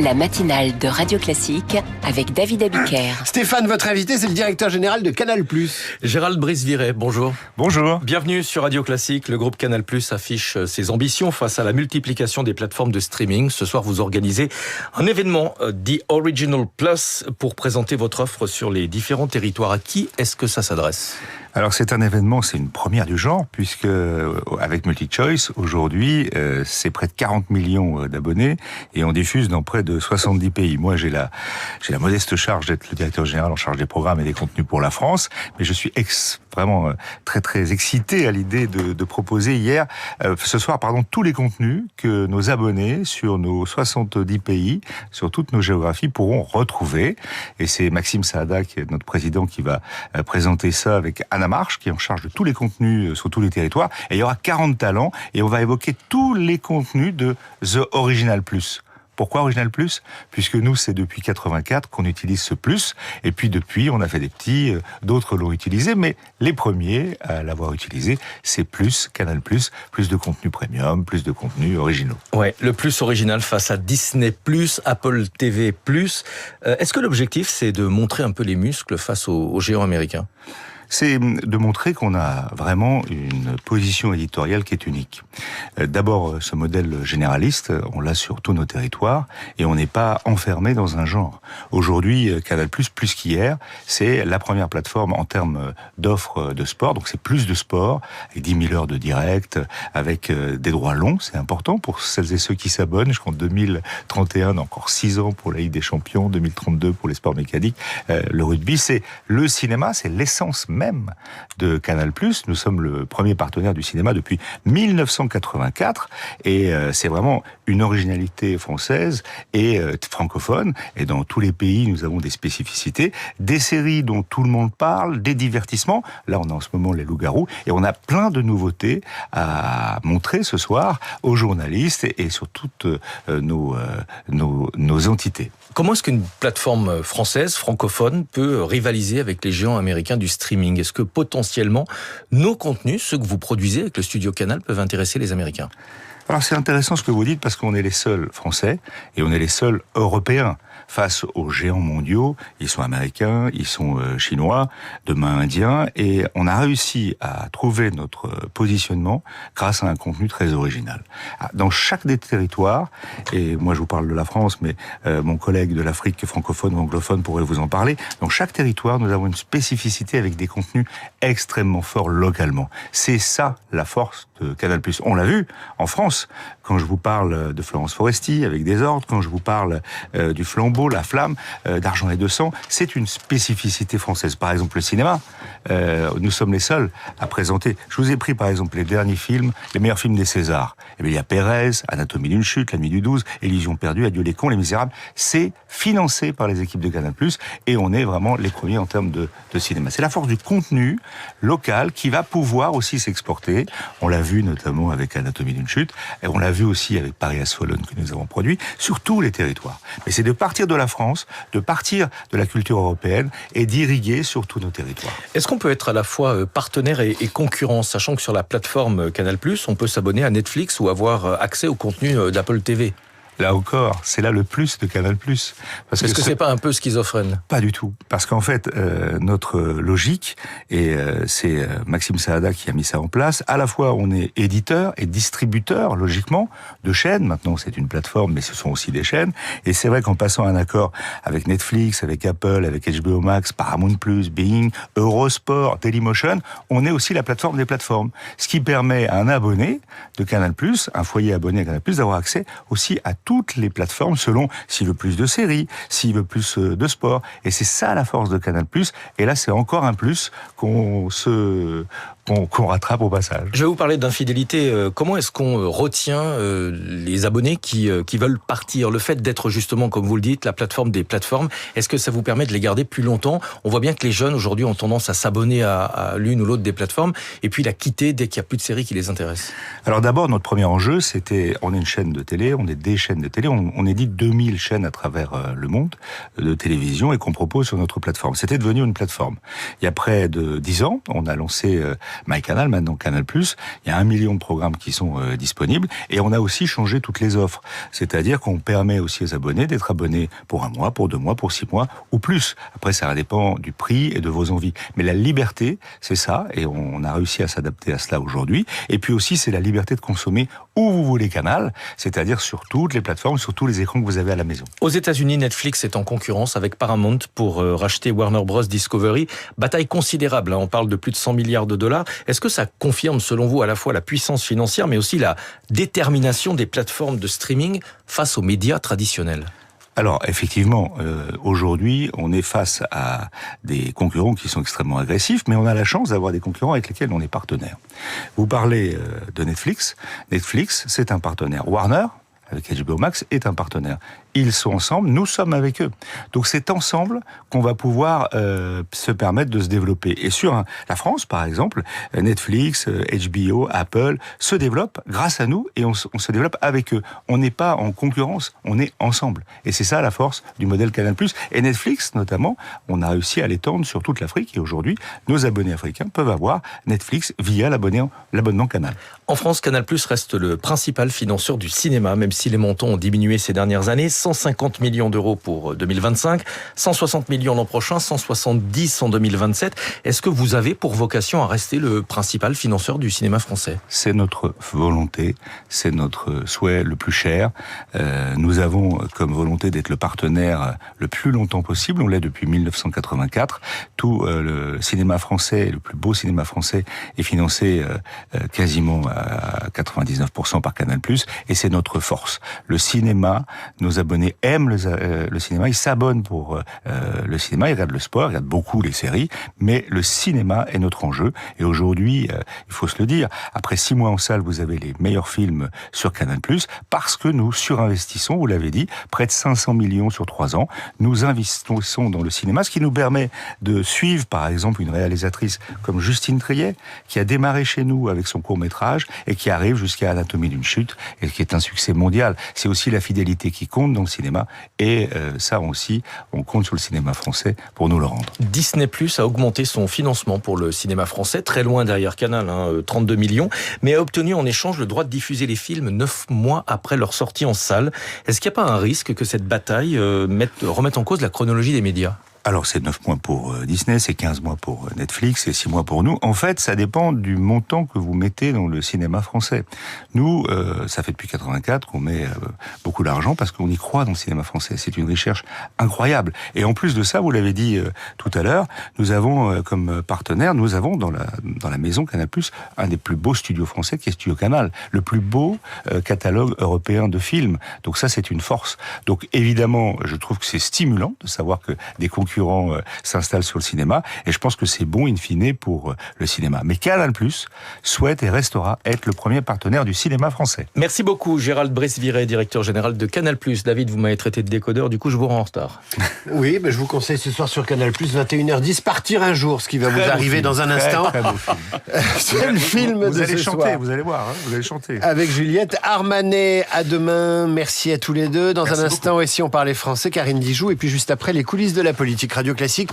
La matinale de Radio Classique avec David Abiker. Stéphane, votre invité, c'est le directeur général de Canal+. Gérald Brice-Viret, bonjour. Bonjour. Bienvenue sur Radio Classique. Le groupe Canal+ affiche ses ambitions face à la multiplication des plateformes de streaming. Ce soir, vous organisez un événement, The Original Plus, pour présenter votre offre sur les différents territoires. À qui est-ce que ça s'adresse ? Alors c'est un événement, c'est une première du genre, puisque avec MultiChoice, aujourd'hui, c'est près de 40 millions d'abonnés, et on diffuse dans près de 70 pays. Moi, j'ai la modeste charge d'être le directeur général en charge des programmes et des contenus pour la France, mais je suis vraiment très très excité à l'idée de proposer ce soir, tous les contenus que nos abonnés sur nos 70 pays, sur toutes nos géographies, pourront retrouver. Et c'est Maxime Saada, qui est notre président, qui va présenter ça avec Anna Marche, qui est en charge de tous les contenus sur tous les territoires. Et il y aura 40 talents, et on va évoquer tous les contenus de The Original Plus. Pourquoi Original Plus ? Puisque nous, c'est depuis 84 qu'on utilise ce plus, et puis depuis, on a fait des petits, d'autres l'ont utilisé, mais les premiers à l'avoir utilisé, c'est Plus, Canal+, plus de contenu premium, plus de contenus originaux. Ouais, le plus original face à Disney+, Apple TV+. Est-ce que l'objectif, c'est de montrer un peu les muscles face aux géants américains ? C'est de montrer qu'on a vraiment une position éditoriale qui est unique. D'abord, ce modèle généraliste, on l'a sur tous nos territoires, et on n'est pas enfermé dans un genre. Aujourd'hui, Canal+, plus qu'hier, c'est la première plateforme en termes d'offres de sport, donc c'est plus de sport, avec 10 000 heures de direct, avec des droits longs, c'est important pour celles et ceux qui s'abonnent, jusqu'en 2031, encore 6 ans pour la Ligue des Champions, 2032 pour les sports mécaniques, le rugby, c'est le cinéma, c'est l'essence même de Canal+. Nous sommes le premier partenaire du cinéma depuis 1984, et c'est vraiment une originalité française et francophone, et dans tous les pays nous avons des spécificités, des séries dont tout le monde parle, des divertissements, là on a en ce moment les loups-garous, et on a plein de nouveautés à montrer ce soir aux journalistes et sur toutes nos entités. Comment est-ce qu'une plateforme française, francophone, peut rivaliser avec les géants américains du streaming ? Est-ce que potentiellement, nos contenus, ceux que vous produisez avec le studio Canal, peuvent intéresser les Américains ? Alors c'est intéressant ce que vous dites, parce qu'on est les seuls Français et on est les seuls Européens face aux géants mondiaux. Ils sont américains, ils sont chinois, demain indiens, et on a réussi à trouver notre positionnement grâce à un contenu très original. Dans chaque des territoires, et moi je vous parle de la France, mais mon collègue de l'Afrique francophone ou anglophone pourrait vous en parler, dans chaque territoire nous avons une spécificité avec des contenus extrêmement forts localement. C'est ça la force de Canal+. On l'a vu en France, quand je vous parle de Florence Foresti avec Désordre, quand je vous parle du Flambeau, La Flamme, d'Argent et de Sang, c'est une spécificité française. Par exemple, le cinéma, nous sommes les seuls à présenter. Je vous ai pris par exemple les derniers films, les meilleurs films des Césars. Eh bien, il y a Pérez, Anatomie d'une chute, La nuit du 12, Illusion perdue, Adieu les cons, Les Misérables. C'est financé par les équipes de Canal+, et on est vraiment les premiers en termes de cinéma. C'est la force du contenu local qui va pouvoir aussi s'exporter. On l'a vu notamment avec Anatomie d'une chute, et on l'a vu aussi avec Paris As Fallen que nous avons produit sur tous les territoires. Mais c'est de partir de la France, de partir de la culture européenne et d'irriguer sur tous nos territoires. Est-ce qu'on peut être à la fois partenaire et concurrent, sachant que sur la plateforme Canal+, on peut s'abonner à Netflix ou avoir accès au contenu d'Apple TV ? Là encore, c'est là le plus de Canal+. Est-ce que c'est pas un peu schizophrène ? Pas du tout. Parce qu'en fait, notre logique, et c'est Maxime Saada qui a mis ça en place, à la fois on est éditeur et distributeur, logiquement, de chaînes. Maintenant, c'est une plateforme, mais ce sont aussi des chaînes. Et c'est vrai qu'en passant un accord avec Netflix, avec Apple, avec HBO Max, Paramount+, Being, Eurosport, Dailymotion, on est aussi la plateforme des plateformes. Ce qui permet à un abonné de Canal+, un foyer abonné à Canal+, d'avoir accès aussi à toutes les plateformes selon s'il veut plus de séries, s'il veut plus de sport. Et c'est ça la force de Canal+. Et là, c'est encore un plus qu'on rattrape au passage. Je vais vous parler d'infidélité. Comment est-ce qu'on retient les abonnés qui veulent partir ? Le fait d'être justement, comme vous le dites, la plateforme des plateformes, est-ce que ça vous permet de les garder plus longtemps ? On voit bien que les jeunes aujourd'hui ont tendance à s'abonner à l'une ou l'autre des plateformes et puis la quitter dès qu'il n'y a plus de séries qui les intéressent. Alors d'abord, notre premier enjeu, c'était, on est une chaîne de télé, on est des chaînes de télé, on édite 2000 chaînes à travers le monde de télévision et qu'on propose sur notre plateforme. C'était devenu une plateforme. Il y a près de 10 ans, on a lancé MyCanal, maintenant Canal+. Il y a 1 million de programmes qui sont disponibles. Et on a aussi changé toutes les offres. C'est-à-dire qu'on permet aussi aux abonnés d'être abonnés pour 1 mois, pour 2 mois, pour 6 mois ou plus. Après, ça dépend du prix et de vos envies. Mais la liberté, c'est ça. Et on a réussi à s'adapter à cela aujourd'hui. Et puis aussi, c'est la liberté de consommer où vous voulez Canal, c'est-à-dire sur toutes les plateformes, sur tous les écrans que vous avez à la maison. Aux États-Unis, Netflix est en concurrence avec Paramount pour racheter Warner Bros. Discovery. Bataille considérable, on parle de plus de 100 milliards de dollars. Est-ce que ça confirme, selon vous, à la fois la puissance financière, mais aussi la détermination des plateformes de streaming face aux médias traditionnels ? Alors, effectivement, aujourd'hui, on est face à des concurrents qui sont extrêmement agressifs, mais on a la chance d'avoir des concurrents avec lesquels on est partenaire. Vous parlez de Netflix. Netflix, c'est un partenaire. Warner, avec HBO Max, est un partenaire. Ils sont ensemble, nous sommes avec eux. Donc c'est ensemble qu'on va pouvoir se permettre de se développer. Et sur la France, par exemple, Netflix, HBO, Apple se développent grâce à nous et on se développe avec eux. On n'est pas en concurrence, on est ensemble. Et c'est ça la force du modèle Canal+. Et Netflix, notamment, on a réussi à l'étendre sur toute l'Afrique. Et aujourd'hui, nos abonnés africains peuvent avoir Netflix via l'abonnement Canal. En France, Canal+ reste le principal financeur du cinéma, même si les montants ont diminué ces dernières années. 150 millions d'euros pour 2025, 160 millions l'an prochain, 170 en 2027. Est-ce que vous avez pour vocation à rester le principal financeur du cinéma français ? C'est notre volonté, c'est notre souhait le plus cher. Nous avons comme volonté d'être le partenaire le plus longtemps possible. On l'est depuis 1984. Tout le cinéma français, le plus beau cinéma français, est financé quasiment à 99% par Canal+. Et c'est notre force. Le cinéma, nos abonnés aiment le cinéma, ils s'abonnent pour le cinéma, ils regardent le sport, ils regardent beaucoup les séries, mais le cinéma est notre enjeu. Et aujourd'hui, il faut se le dire, après 6 mois en salle, vous avez les meilleurs films sur Canal+, parce que nous surinvestissons, vous l'avez dit, près de 500 millions sur 3 ans. Nous investissons dans le cinéma, ce qui nous permet de suivre, par exemple, une réalisatrice comme Justine Triet, qui a démarré chez nous avec son court-métrage et qui arrive jusqu'à Anatomie d'une chute, et qui est un succès mondial. C'est aussi la fidélité qui compte dans le cinéma, et ça aussi, on compte sur le cinéma français pour nous le rendre. Disney+ a augmenté son financement pour le cinéma français, très loin derrière Canal, 32 millions, mais a obtenu en échange le droit de diffuser les films 9 mois après leur sortie en salle. Est-ce qu'il n'y a pas un risque que cette bataille remette en cause la chronologie des médias ? Alors, c'est 9 mois pour Disney, c'est 15 mois pour Netflix, et 6 mois pour nous. En fait, ça dépend du montant que vous mettez dans le cinéma français. Nous, ça fait depuis 84 qu'on met beaucoup d'argent parce qu'on y croit dans le cinéma français. C'est une recherche incroyable. Et en plus de ça, vous l'avez dit tout à l'heure, nous avons comme partenaire, nous avons dans la maison Canal+, un des plus beaux studios français qui est Studio Canal, le plus beau catalogue européen de films. Donc ça, c'est une force. Donc évidemment, je trouve que c'est stimulant de savoir que des concurrents s'installent sur le cinéma, et je pense que c'est bon in fine pour le cinéma. Mais Canal+ souhaite et restera être le premier partenaire du cinéma français. Merci beaucoup Gérald Brice-Viret, directeur général de Canal+. David, vous m'avez traité de décodeur, du coup je vous rends en retard. Oui, je vous conseille ce soir sur Canal+, 21h10, Partir un jour, ce qui va vous arriver dans un instant. C'est le film de ce soir. Vous allez chanter, vous allez voir, vous allez chanter. Avec Juliette Armanet, à demain. Merci à tous les deux. Dans Merci un instant, beaucoup. et si on parlait français, Karine Dijoux, et puis juste après, les coulisses de la politique. Radio Classique.